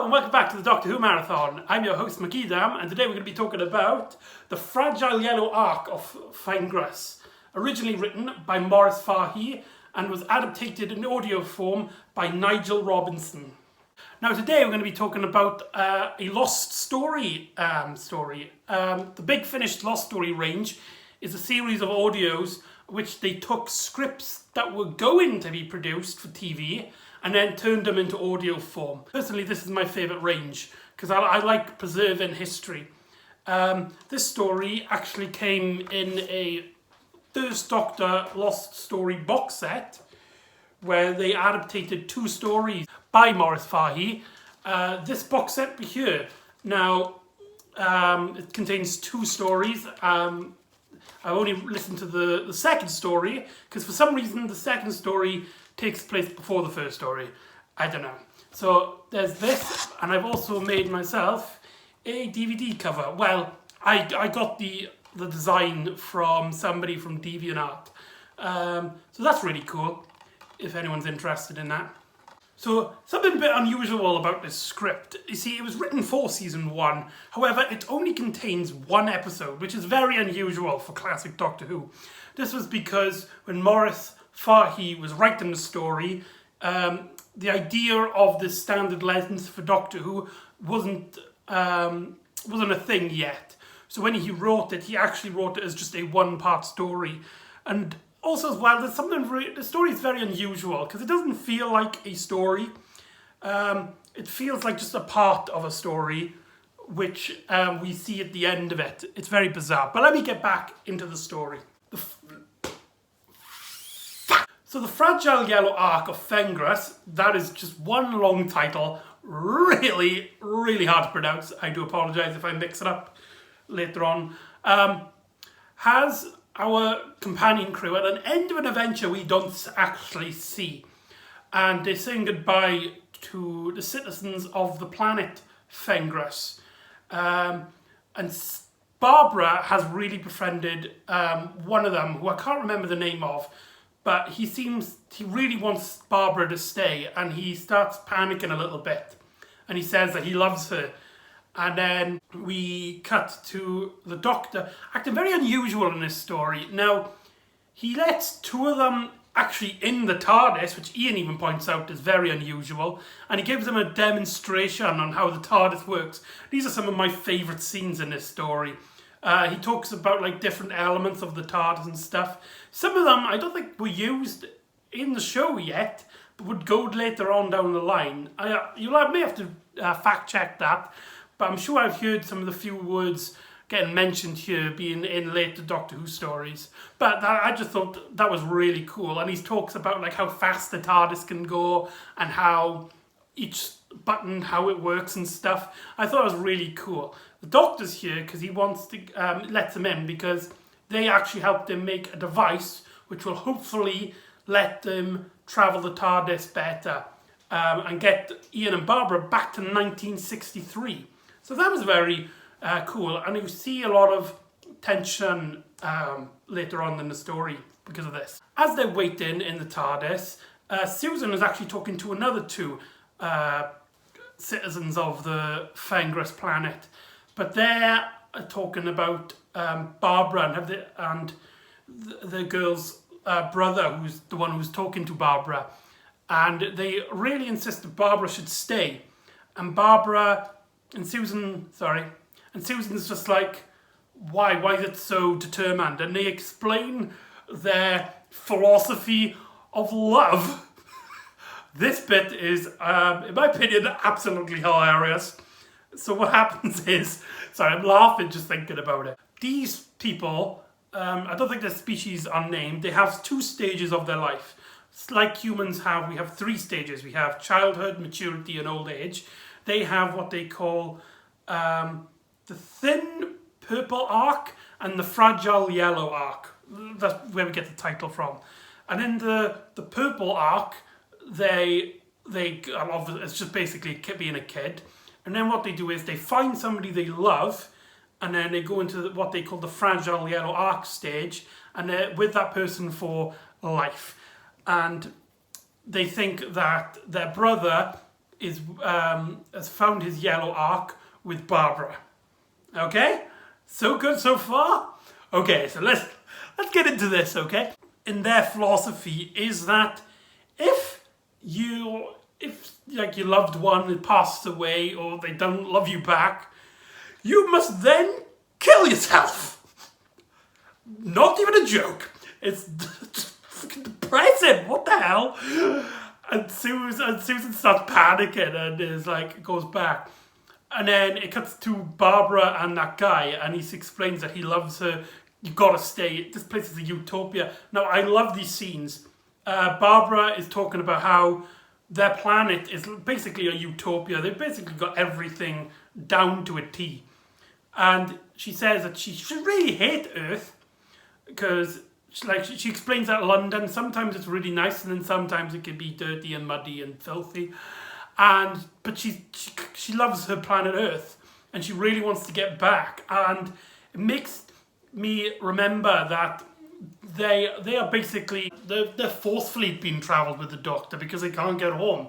and welcome back to the Doctor Who Marathon. I'm your host McEdam, and today we're going to be talking about the Fragile Yellow Ark of Fengress, originally written by Maurice Fahey and was adapted in audio form by Nigel Robinson. Now today we're going to be talking about a Lost Story story. The Big Finished Lost Story range is a series of audios which they took scripts that were going to be produced for TV and then turned them into audio form. Personally, this is my favourite range because I like preserving history. This story actually came in a First Doctor Lost Story box set where they adapted two stories by Maurice Fahey. This box set here, now it contains two stories. I only listened to the second story because for some reason the second story takes place before the first story. I don't know. So there's this, and I've also made myself a DVD cover. Well, I got the design from somebody from DeviantArt. So that's really cool, if anyone's interested in that. So, something a bit unusual about this script. You see, it was written for season 1, however, it only contains one episode, which is very unusual for classic Doctor Who. This was because when Maurice Fahey was writing the story, the idea of the standard length for Doctor Who wasn't a thing yet. So when he wrote it, he actually wrote it as just a one-part story. And also as well, there's something the story is very unusual because it doesn't feel like a story. It feels like just a part of a story, which we see at the end of it. It's very bizarre. But let me get back into the story. So the Fragile Yellow Ark of Fengress, that is just one long title, really, really hard to pronounce. I do apologise if I mix it up later on. Has our companion crew at an end of an adventure we don't actually see. And they're saying goodbye to the citizens of the planet Fengress. And Barbara has really befriended one of them, who I can't remember the name of, but he really wants Barbara to stay, and he starts panicking a little bit. And he says that he loves her. And then we cut to the Doctor, acting very unusual in this story. Now, he lets two of them actually in the TARDIS, which Ian even points out is very unusual, and he gives them a demonstration on how the TARDIS works. These are some of my favourite scenes in this story. He talks about like different elements of the TARDIS and stuff. Some of them I don't think were used in the show yet, but would go later on down the line. You may have to fact check that. But I'm sure I've heard some of the few words getting mentioned here being in later Doctor Who stories. But I just thought that was really cool. And he talks about like how fast the TARDIS can go and how each button, how it works and stuff. I thought it was really cool. The Doctor's here because he wants to let them in because they actually helped him make a device which will hopefully let them travel the TARDIS better and get Ian and Barbara back to 1963. So that was very cool, and you see a lot of tension later on in the story because of this. As they're waiting in the TARDIS, Susan is actually talking to another two citizens of the Fengress planet, but they're talking about Barbara and the girl's brother, who's the one who's talking to Barbara, and they really insist that Barbara should stay, and Susan's just like, why is it so determined? And they explain their philosophy of love. This bit is, in my opinion, absolutely hilarious. So what happens is, sorry, I'm laughing just thinking about it. These people, I don't think their species are named, they have two stages of their life. It's like humans have, we have three stages. We have childhood, maturity, and old age. They have what they call the thin purple arc and the fragile yellow arc. That's where we get the title from. And in the purple arc, it's just basically being a kid. And then what they do is they find somebody they love, and then they go into what they call the fragile yellow arc stage, and they're with that person for life. And they think that their brother has found his yellow arc with Barbara. Okay, so good so far. Okay, so let's get into this. Okay, in their philosophy is that if like your loved one had passed away or they don't love you back, you must then kill yourself. Not even a joke. It's depressing. What the hell? And Susan starts panicking and is like, goes back. And then it cuts to Barbara and that guy, and he explains that he loves her. You've got to stay. This place is a utopia. Now, I love these scenes. Barbara is talking about how their planet is basically a utopia. They've basically got everything down to a T. And she says that she really hate Earth because she explains that London, sometimes it's really nice and then sometimes it can be dirty and muddy and filthy. But she loves her planet Earth and she really wants to get back. And it makes me remember that they are basically, they're forcefully being travelled with the Doctor because they can't get home.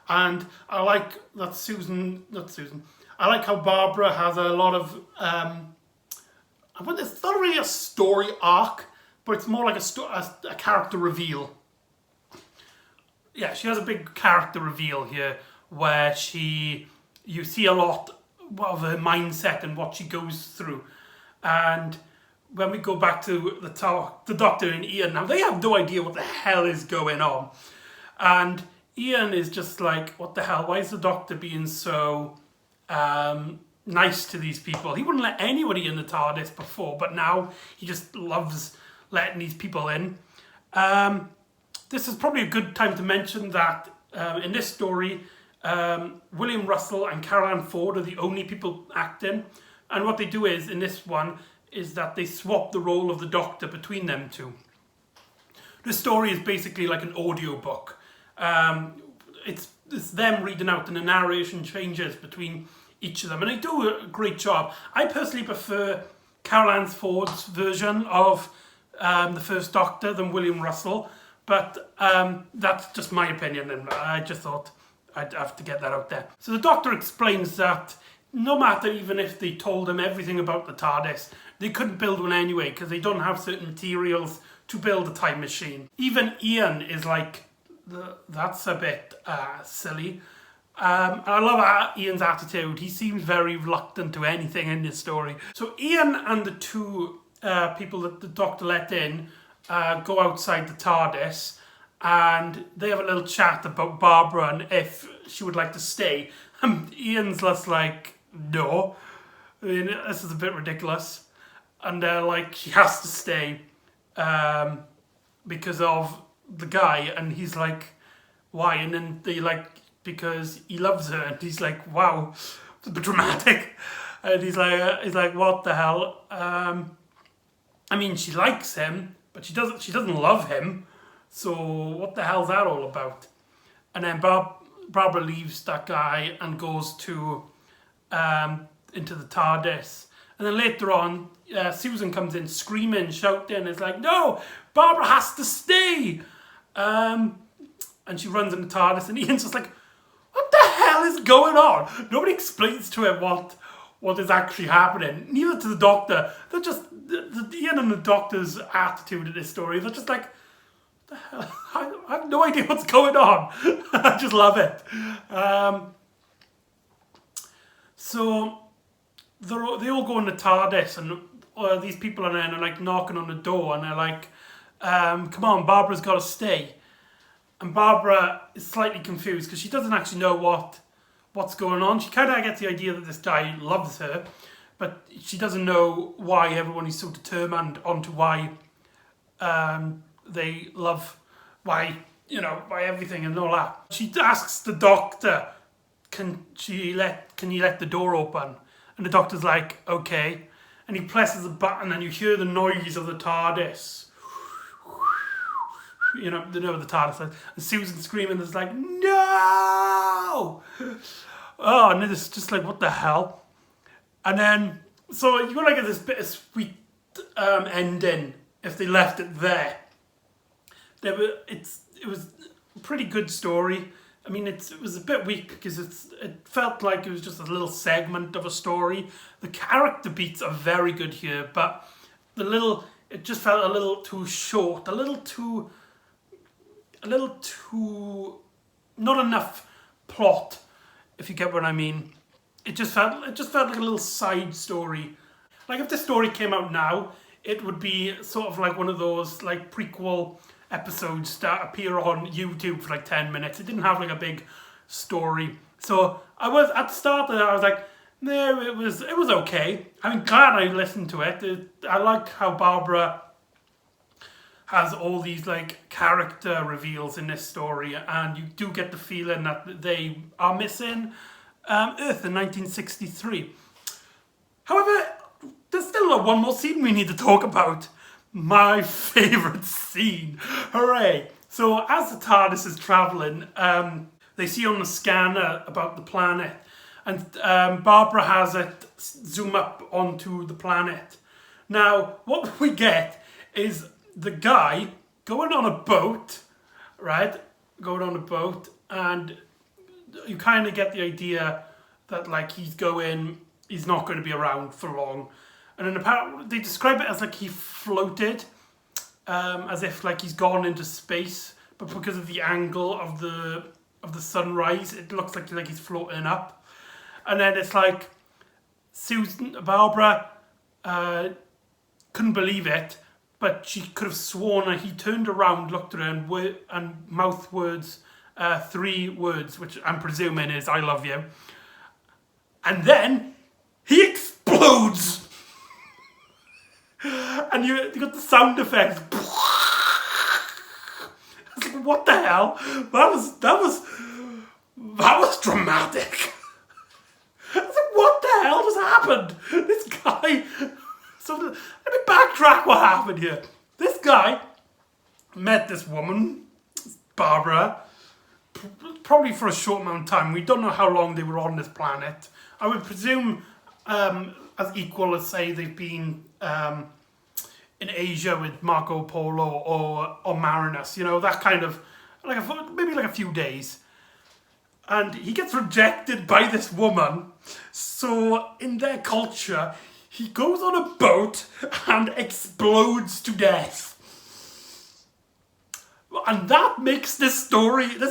And I like that I like how Barbara has a lot of, it's not really a story arc, but it's more like a character reveal. Yeah, she has a big character reveal here where you see a lot of her mindset and what she goes through. And when we go back to the Doctor and Ian, now they have no idea what the hell is going on. And Ian is just like, what the hell? Why is the Doctor being so nice to these people? He wouldn't let anybody in the TARDIS before, but now he just loves letting these people in. This is probably a good time to mention that in this story, William Russell and Carole Ann Ford are the only people acting. And what they do is, in this one, is that they swap the role of the Doctor between them two. This story is basically like an audio book. It's them reading out and the narration changes between each of them. And they do a great job. I personally prefer Carole Ann Ford's version of the first Doctor than William Russell. But that's just my opinion, and I just thought I'd have to get that out there. So the Doctor explains that no matter even if they told him everything about the TARDIS, they couldn't build one anyway because they don't have certain materials to build a time machine. Even Ian is like, that's a bit silly. And I love Ian's attitude. He seems very reluctant to anything in this story. So Ian and the two people that the Doctor let in go outside the TARDIS and they have a little chat about Barbara and if she would like to stay. And Ian's just like, no. I mean, this is a bit ridiculous. And they're like, she has to stay because of the guy. And he's like, why? And then they like, because he loves her. And he's like, wow, it's a bit dramatic. And he's like, what the hell? I mean, she likes him, but she doesn't love him. So what the hell's that all about? And then Barbara leaves that guy and goes to into the TARDIS. And then later on, Susan comes in screaming, shouting. It's like, no, Barbara has to stay. And she runs in the TARDIS, and Ian's just like, what the hell is going on? Nobody explains to him what is actually happening. Neither to the Doctor. They're just Ian and the Doctor's attitude in this story. They're just like, what the hell? I have no idea what's going on. I just love it. So they all go in the TARDIS, and these people are then are like knocking on the door, and they're like, come on, Barbara's got to stay. And Barbara is slightly confused because she doesn't actually know what's going on. She kind of gets the idea that this guy loves her, but she doesn't know why everyone is so determined onto why they love, why everything and all that. She asks the Doctor, can you let the door open? And the Doctor's like, okay. And he presses a button and you hear the noise of the TARDIS. You know the TARDIS. And Susan's screaming, it's like, no! Oh, and it's just like, what the hell? And then, so you're going to get this bit of sweet ending if they left it there. It was a pretty good story. I mean, it was a bit weak because it felt like it was just a little segment of a story. The character beats are very good here, but it just felt a little too short, a little too, not enough plot, if you get what I mean. It just felt like a little side story. Like if this story came out now, it would be sort of like one of those like prequel episodes that appear on YouTube for like 10 minutes. It didn't have like a big story. So I was, at the start of it, I was like, no, it was okay. I'm glad I listened to it. I like how Barbara has all these like character reveals in this story, and you do get the feeling that they are missing Earth in 1963. However, there's still one more scene we need to talk about. My favourite scene. Hooray! So as the TARDIS is travelling, they see on the scanner about the planet, and Barbara has it zoom up onto the planet. Now, what we get is the guy going on a boat, right? Going on a boat, and you kind of get the idea that like he's not going to be around for long. And then apparently they describe it as like he floated, as if like he's gone into space, but because of the angle of the sunrise, it looks like he's floating up. And then it's like Barbara couldn't believe it, but she could have sworn that he turned around, looked at her, and mouthed words, 3 words, which I'm presuming is "I love you," and then he explodes. And you got the sound effects. I was like, what the hell? That was dramatic. I was like, what the hell just happened? This guy. So let me backtrack what happened here. This guy met this woman, Barbara, probably for a short amount of time. We don't know how long they were on this planet. I would presume as equal as, say, they've been in Asia with Marco Polo or Marinus, you know, that kind of, maybe like a few days. And he gets rejected by this woman, so in their culture, he goes on a boat and explodes to death. And that makes this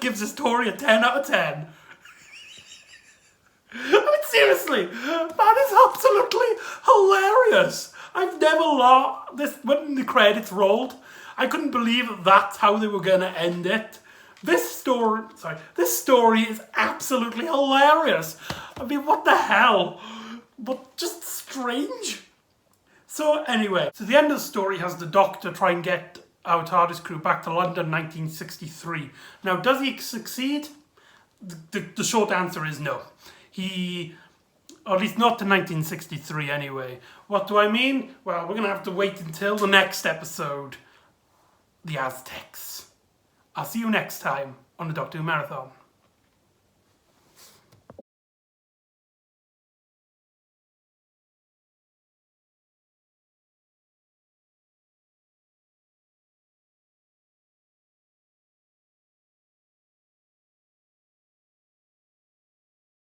gives this story a 10 out of 10. I mean, seriously, that is absolutely hilarious. I've never laughed when the credits rolled. I couldn't believe that's how they were going to end it. This story is absolutely hilarious. I mean, what the hell? But just strange. So anyway, so the end of the story has the Doctor try and get our TARDIS crew back to London 1963. Now, does he succeed? The short answer is no. Or at least not to 1963 anyway. What do I mean? Well, we're going to have to wait until the next episode. The Aztecs. I'll see you next time on the Doctor Who Marathon.